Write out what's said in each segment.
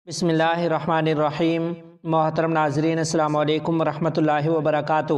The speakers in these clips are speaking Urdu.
بسم اللہ الرحمن الرحیم۔ محترم ناظرین، السلام علیکم ورحمۃ اللہ وبرکاتہ۔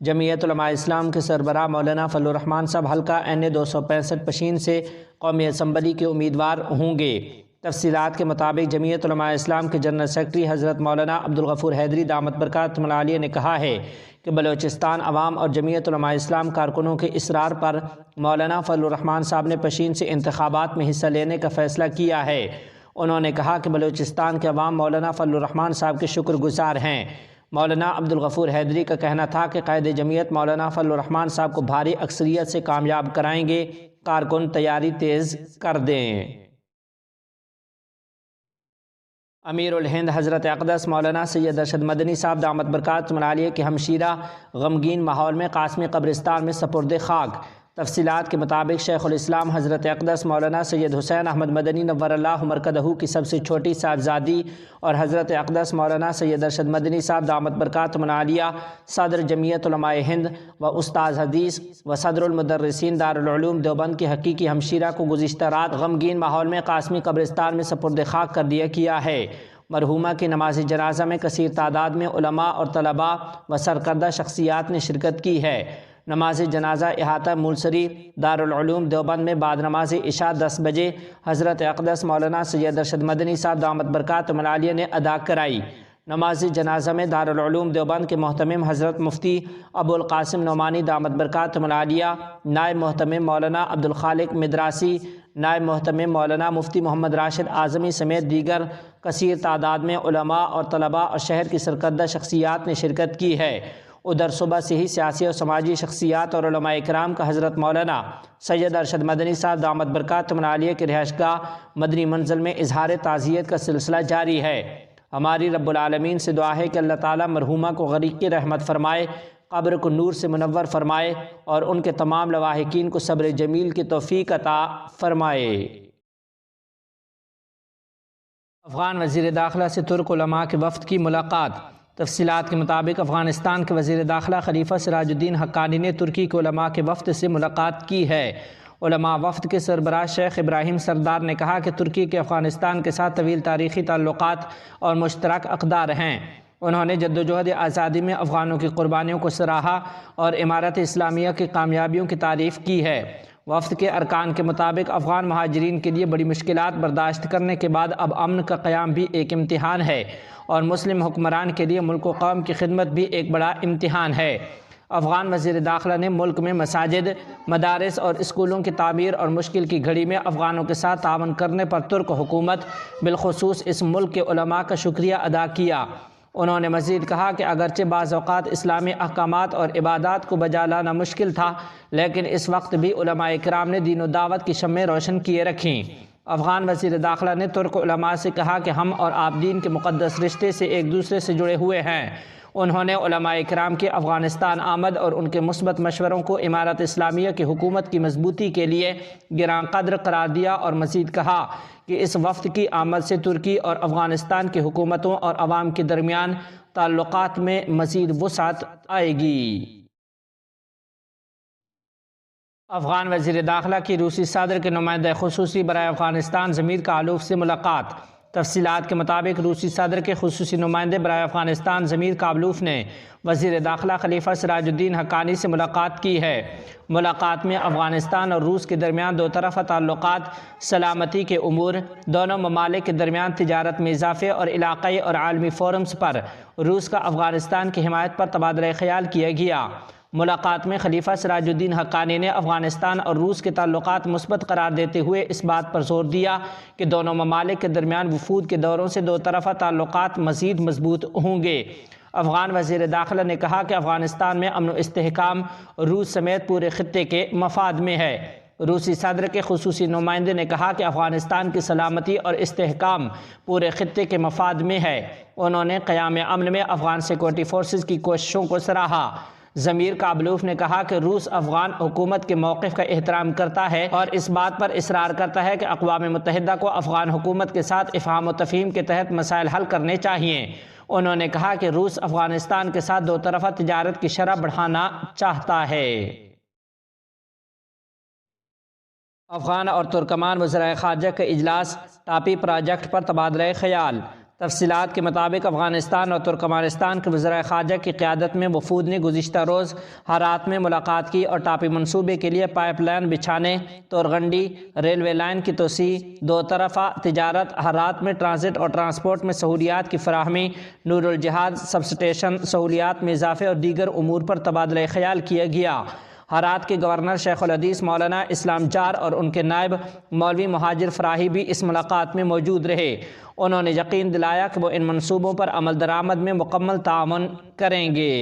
جمعیت علماء اسلام کے سربراہ مولانا فضل الرحمان صاحب حلقہ این 265 پشین سے قومی اسمبلی کے امیدوار ہوں گے۔ تفصیلات کے مطابق جمعیت علماء اسلام کے جنرل سیکرٹری حضرت مولانا عبدالغفور حیدری دامت برکاتہم العالیہ نے کہا ہے کہ بلوچستان عوام اور جمعیت علماء اسلام کارکنوں کے اصرار پر مولانا فضل الرحمان صاحب نے پشین سے انتخابات میں حصہ لینے کا فیصلہ کیا ہے۔ انہوں نے کہا کہ بلوچستان کے عوام مولانا فضل الرحمان صاحب کے شکر گزار ہیں۔ مولانا عبدالغفور حیدری کا کہنا تھا کہ قائد جمعیت مولانا فضل الرحمان صاحب کو بھاری اکثریت سے کامیاب کرائیں گے، کارکن تیاری تیز کر دیں۔ امیر الہند حضرت اقدس مولانا سید ارشد مدنی صاحب دامت برکاتہم العالیہ کے ہمشیرہ غمگین ماحول میں قاسمی قبرستان میں سپرد خاک۔ تفصیلات کے مطابق شیخ الاسلام حضرت اقدس مولانا سید حسین احمد مدنی نور اللہ مرکزہ کی سب سے چھوٹی صاحبزادی اور حضرت اقدس مولانا سید ارشد مدنی صاحب دامت برکاتہم العالیہ صدر جمعیت علماء ہند و استاذ حدیث و صدر المدرسین دارالعلوم دیوبند کے حقیقی ہمشیرہ کو گزشتہ رات غمگین ماحول میں قاسمی قبرستان میں سپرد خاک کر دیا گیا ہے۔ مرحومہ کی نماز جنازہ میں کثیر تعداد میں علماء اور طلباء و سرکردہ شخصیات نے شرکت کی ہے۔ نماز جنازہ احاطہ مولسری دارالعلوم دیوبند میں بعد نماز عشاء 10 بجے حضرت اقدس مولانا سید ارشد مدنی صاحب دامت برکاتہم العالیہ نے ادا کرائی۔ نماز جنازہ میں دارالعلوم دیوبند کے محتمم حضرت مفتی ابو القاسم نعمانی دامت برکاتہم العالیہ، نائب محتمم مولانا عبدالخالق مدراسی، نائب محتمم مولانا مفتی محمد راشد اعظمی سمیت دیگر کثیر تعداد میں علماء اور طلباء اور شہر کی سرکردہ شخصیات نے شرکت کی ہے۔ ادھر صبح سے ہی سیاسی اور سماجی شخصیات اور علماء کرام کا حضرت مولانا سید ارشد مدنی صاحب دامت برکاتہم العالیہ کے رہائش گاہ مدنی منزل میں اظہار تعزیت کا سلسلہ جاری ہے۔ ہماری رب العالمین سے دعا ہے کہ اللہ تعالیٰ مرحومہ کو غریق رحمت فرمائے، قبر کو نور سے منور فرمائے اور ان کے تمام لواحقین کو صبر جمیل کی توفیق عطا فرمائے۔ افغان وزیر داخلہ سے ترک علماء کے وفد کی ملاقات۔ تفصیلات کے مطابق افغانستان کے وزیر داخلہ خلیفہ سراج الدین حقانی نے ترکی کے علماء کے وفد سے ملاقات کی ہے۔ علماء وفد کے سربراہ شیخ ابراہیم سردار نے کہا کہ ترکی کے افغانستان کے ساتھ طویل تاریخی تعلقات اور مشترک اقدار ہیں۔ انہوں نے جدوجہد آزادی میں افغانوں کی قربانیوں کو سراہا اور امارت اسلامیہ کی کامیابیوں کی تعریف کی ہے۔ وفد کے ارکان کے مطابق افغان مہاجرین کے لیے بڑی مشکلات برداشت کرنے کے بعد اب امن کا قیام بھی ایک امتحان ہے اور مسلم حکمران کے لیے ملک و قوم کی خدمت بھی ایک بڑا امتحان ہے۔ افغان وزیر داخلہ نے ملک میں مساجد، مدارس اور اسکولوں کی تعمیر اور مشکل کی گھڑی میں افغانوں کے ساتھ تعاون کرنے پر ترک حکومت بالخصوص اس ملک کے علماء کا شکریہ ادا کیا۔ انہوں نے مزید کہا کہ اگرچہ بعض اوقات اسلامی احکامات اور عبادات کو بجا لانا مشکل تھا، لیکن اس وقت بھی علماء کرام نے دین و دعوت کی شمعیں روشن کیے رکھیں۔ افغان وزیر داخلہ نے ترک علماء سے کہا کہ ہم اور آپ دین کے مقدس رشتے سے ایک دوسرے سے جڑے ہوئے ہیں۔ انہوں نے علماء کرام کی افغانستان آمد اور ان کے مثبت مشوروں کو امارت اسلامیہ کی حکومت کی مضبوطی کے لیے گراں قدر قرار دیا اور مزید کہا کہ اس وفد کی آمد سے ترکی اور افغانستان کی حکومتوں اور عوام کے درمیان تعلقات میں مزید وسعت آئے گی۔ افغان وزیر داخلہ کی روسی صدر کے نمائندہ خصوصی برائے افغانستان ضمیر کالوف سے ملاقات۔ تفصیلات کے مطابق روسی صدر کے خصوصی نمائندے برائے افغانستان ضمیر کالوف نے وزیر داخلہ خلیفہ سراج الدین حقانی سے ملاقات کی ہے۔ ملاقات میں افغانستان اور روس کے درمیان دو طرفہ تعلقات، سلامتی کے امور، دونوں ممالک کے درمیان تجارت میں اضافے اور علاقائی اور عالمی فورمز پر روس کا افغانستان کی حمایت پر تبادلہ خیال کیا گیا۔ ملاقات میں خلیفہ سراج الدین حقانی نے افغانستان اور روس کے تعلقات مثبت قرار دیتے ہوئے اس بات پر زور دیا کہ دونوں ممالک کے درمیان وفود کے دوروں سے دو طرفہ تعلقات مزید مضبوط ہوں گے۔ افغان وزیر داخلہ نے کہا کہ افغانستان میں امن و استحکام روس سمیت پورے خطے کے مفاد میں ہے۔ روسی صدر کے خصوصی نمائندے نے کہا کہ افغانستان کی سلامتی اور استحکام پورے خطے کے مفاد میں ہے۔ انہوں نے قیام امن میں افغان سیکورٹی فورسز کی کوششوں کو سراہا۔ ضمیر کابلوف نے کہا کہ روس افغان حکومت کے موقف کا احترام کرتا ہے اور اس بات پر اصرار کرتا ہے کہ اقوام متحدہ کو افغان حکومت کے ساتھ افہام و تفہیم کے تحت مسائل حل کرنے چاہیے۔ انہوں نے کہا کہ روس افغانستان کے ساتھ دو طرفہ تجارت کی شرح بڑھانا چاہتا ہے۔ افغان اور ترکمان وزرائے خارجہ کا اجلاس ٹاپی پروجیکٹ پر تبادلہ خیال۔ تفصیلات کے مطابق افغانستان اور ترکمانستان کے وزرائے خارجہ کی قیادت میں وفود نے گزشتہ روز ہرات میں ملاقات کی اور ٹاپی منصوبے کے لیے پائپ لائن بچھانے، تورغنڈی ریلوے لائن کی توسیع، دو طرفہ تجارت، ہرات میں ٹرانزٹ اور ٹرانسپورٹ میں سہولیات کی فراہمی، نور الجہاد سب اسٹیشن سہولیات میں اضافے اور دیگر امور پر تبادلہ خیال کیا گیا۔ ہرات کے گورنر شیخ الحدیث مولانا اسلام جار اور ان کے نائب مولوی مہاجر فراہی بھی اس ملاقات میں موجود رہے۔ انہوں نے یقین دلایا کہ وہ ان منصوبوں پر عمل درآمد میں مکمل تعاون کریں گے۔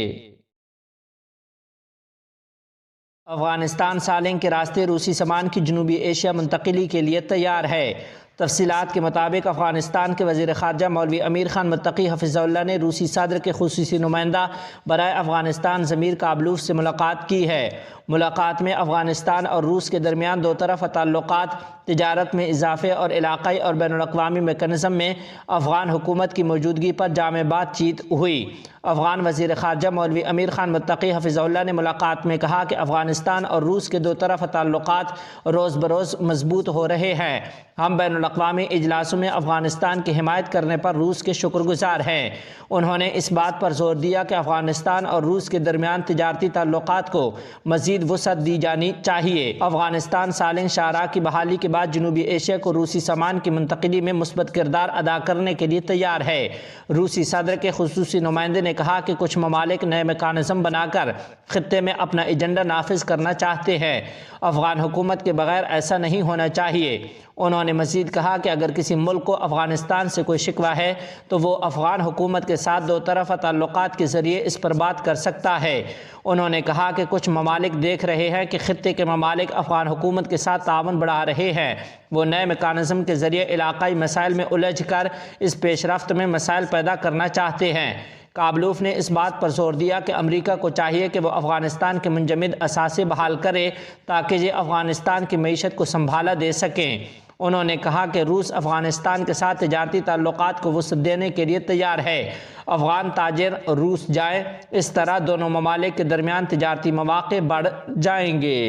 افغانستان سالنگ کے راستے روسی سامان کی جنوبی ایشیا منتقلی کے لیے تیار ہے۔ تفصیلات کے مطابق افغانستان کے وزیر خارجہ مولوی امیر خان متقی حفظہ اللہ نے روسی صدر کے خصوصی نمائندہ برائے افغانستان ضمیر کابلوف سے ملاقات کی ہے۔ ملاقات میں افغانستان اور روس کے درمیان دو طرفہ تعلقات، تجارت میں اضافے اور علاقائی اور بین الاقوامی میکانزم میں افغان حکومت کی موجودگی پر جامع بات چیت ہوئی۔ افغان وزیر خارجہ مولوی امیر خان متقی حفظہ اللہ نے ملاقات میں کہا کہ افغانستان اور روس کے دو طرفہ تعلقات روز بروز مضبوط ہو رہے ہیں۔ ہم بین الاقوامی اجلاسوں میں افغانستان کی حمایت کرنے پر روس کے شکر گزار ہیں۔ انہوں نے اس بات پر زور دیا کہ افغانستان اور روس کے درمیان تجارتی تعلقات کو مزید وسعت دی جانی چاہیے۔ افغانستان سالنگ شاہراہ کی بحالی کے بعد جنوبی ایشیا کو روسی سامان کی منتقلی میں مثبت کردار ادا کرنے کے لیے تیار ہے۔ روسی صدر کے خصوصی نمائندے نے کہا کہ کچھ ممالک نئے میکانزم بنا کر خطے میں اپنا ایجنڈا نافذ کرنا چاہتے ہیں۔ افغان حکومت کے بغیر ایسا نہیں ہونا چاہیے۔ انہوں نے مزید کہا کہ اگر کسی ملک کو افغانستان سے کوئی شکوہ ہے تو وہ افغان حکومت کے ساتھ دو طرفہ تعلقات کے ذریعے اس پر بات کر سکتا ہے۔ انہوں نے کہا کہ کچھ ممالک دیکھ رہے ہیں کہ خطے کے ممالک افغان حکومت کے ساتھ تعاون بڑھا رہے ہیں۔ وہ نئے میکانزم کے ذریعے علاقائی مسائل میں الجھ کر اس پیش رفت میں مسائل پیدا کرنا چاہتے ہیں۔ کابلوف نے اس بات پر زور دیا کہ امریکہ کو چاہیے کہ وہ افغانستان کے منجمد اثاثے بحال کرے تاکہ یہ افغانستان کی معیشت کو سنبھالا دے سکیں۔ انہوں نے کہا کہ روس افغانستان کے ساتھ تجارتی تعلقات کو وسعت دینے کے لیے تیار ہے۔ افغان تاجر روس جائیں، اس طرح دونوں ممالک کے درمیان تجارتی مواقع بڑھ جائیں گے۔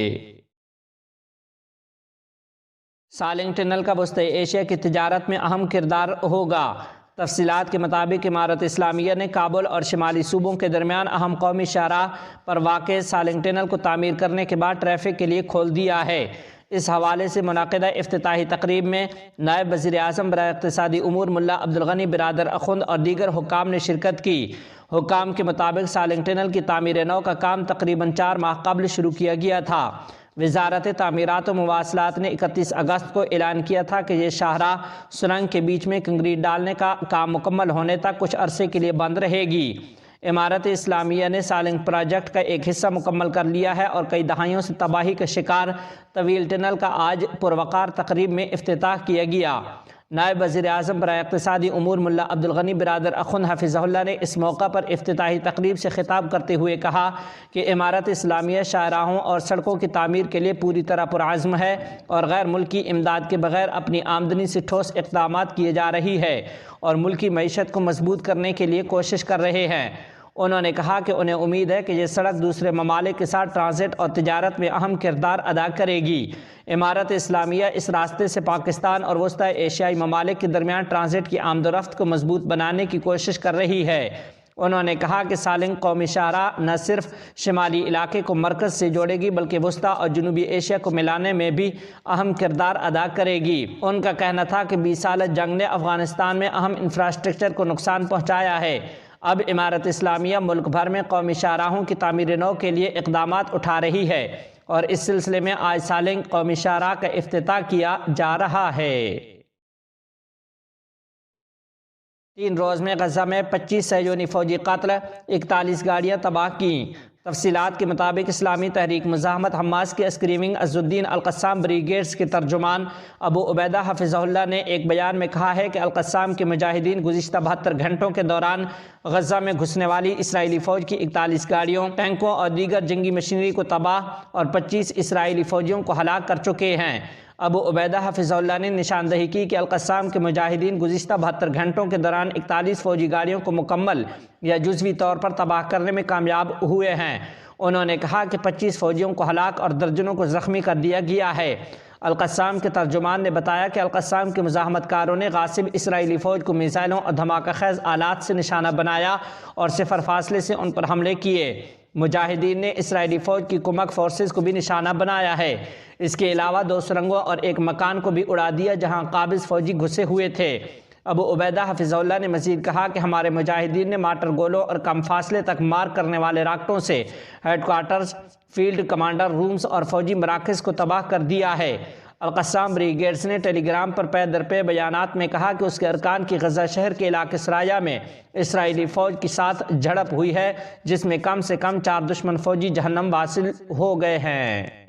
سالنگ ٹنل کا وسطی ایشیا کی تجارت میں اہم کردار ہوگا۔ تفصیلات کے مطابق امارت اسلامیہ نے کابل اور شمالی صوبوں کے درمیان اہم قومی شاہراہ پر واقع سالنگ ٹنل کو تعمیر کرنے کے بعد ٹریفک کے لیے کھول دیا ہے۔ اس حوالے سے منعقدہ افتتاحی تقریب میں نائب وزیر اعظم برائے اقتصادی امور ملا عبدالغنی برادر اخند اور دیگر حکام نے شرکت کی۔ حکام کے مطابق سالنگ ٹنل کی تعمیر نو کا کام تقریباً 4 ماہ قبل شروع کیا گیا تھا۔ وزارت تعمیرات و مواصلات نے 31 اگست کو اعلان کیا تھا کہ یہ شاہراہ سرنگ کے بیچ میں کنکریٹ ڈالنے کا کام مکمل ہونے تک کچھ عرصے کے لیے بند رہے گی۔ امارت اسلامیہ نے سالنگ پروجیکٹ کا ایک حصہ مکمل کر لیا ہے اور کئی دہائیوں سے تباہی کا شکار طویل ٹنل کا آج پروقار تقریب میں افتتاح کیا گیا۔ نائب وزیر اعظم برائے اقتصادی امور ملا عبدالغنی برادر اخند حفظہ اللہ نے اس موقع پر افتتاحی تقریب سے خطاب کرتے ہوئے کہا کہ امارت اسلامیہ شاہراہوں اور سڑکوں کی تعمیر کے لیے پوری طرح پرعزم ہے اور غیر ملکی امداد کے بغیر اپنی آمدنی سے ٹھوس اقدامات کیے جا رہی ہے اور ملکی معیشت کو مضبوط کرنے کے لیے کوشش کر رہے ہیں۔ انہوں نے کہا کہ انہیں امید ہے کہ یہ سڑک دوسرے ممالک کے ساتھ ٹرانزٹ اور تجارت میں اہم کردار ادا کرے گی۔ امارت اسلامیہ اس راستے سے پاکستان اور وسطی ایشیائی ممالک کے درمیان ٹرانزٹ کی آمد و رفت کو مضبوط بنانے کی کوشش کر رہی ہے۔ انہوں نے کہا کہ سالنگ قومی شاہراہ نہ صرف شمالی علاقے کو مرکز سے جوڑے گی بلکہ وسطی اور جنوبی ایشیا کو ملانے میں بھی اہم کردار ادا کرے گی۔ ان کا کہنا تھا کہ 20 سالہ جنگ نے افغانستان میں اہم انفراسٹرکچر کو نقصان پہنچایا ہے۔ اب امارت اسلامیہ ملک بھر میں قومی شاہراہوں کی تعمیر نو کے لیے اقدامات اٹھا رہی ہے اور اس سلسلے میں آج سالنگ قومی شاہراہ کا افتتاح کیا جا رہا ہے۔ 3 روز میں غزہ میں 25 صہیونی فوجی قتل، 41 گاڑیاں تباہ کیں۔ تفصیلات کے مطابق اسلامی تحریک مزاحمت حماس کے عسکری ونگ عز الدین القسام بریگیڈز کے ترجمان ابو عبیدہ حفظہ اللہ نے ایک بیان میں کہا ہے کہ القسام کے مجاہدین گزشتہ 72 گھنٹوں کے دوران غزہ میں گھسنے والی اسرائیلی فوج کی 41 گاڑیوں، ٹینکوں اور دیگر جنگی مشینری کو تباہ اور 25 اسرائیلی فوجیوں کو ہلاک کر چکے ہیں۔ ابو عبیدہ حفظہ اللہ نے نشاندہی کی کہ القسام کے مجاہدین گزشتہ 72 گھنٹوں کے دوران 41 فوجی گاڑیوں کو مکمل یا جزوی طور پر تباہ کرنے میں کامیاب ہوئے ہیں۔ انہوں نے کہا کہ 25 فوجیوں کو ہلاک اور درجنوں کو زخمی کر دیا گیا ہے۔ القسام کے ترجمان نے بتایا کہ القسام کے مزاحمت کاروں نے غاصب اسرائیلی فوج کو میزائلوں اور دھماکہ خیز آلات سے نشانہ بنایا اور صفر فاصلے سے ان پر حملے کیے۔ مجاہدین نے اسرائیلی فوج کی کمک فورسز کو بھی نشانہ بنایا ہے۔ اس کے علاوہ 2 سرنگوں اور ایک مکان کو بھی اڑا دیا جہاں قابض فوجی گھسے ہوئے تھے۔ ابو عبیدہ حفظہ اللہ نے مزید کہا کہ ہمارے مجاہدین نے مارٹر گولوں اور کم فاصلے تک مار کرنے والے راکٹوں سے headquarters, field commander rooms اور فوجی مراکز کو تباہ کر دیا ہے۔ القسام بریگیڈز نے ٹیلی گرام پر پے در پے بیانات میں کہا کہ اس کے ارکان کی غزہ شہر کے علاقے سرایا میں اسرائیلی فوج کے ساتھ جھڑپ ہوئی ہے، جس میں کم سے کم 4 دشمن فوجی جہنم واصل ہو گئے ہیں۔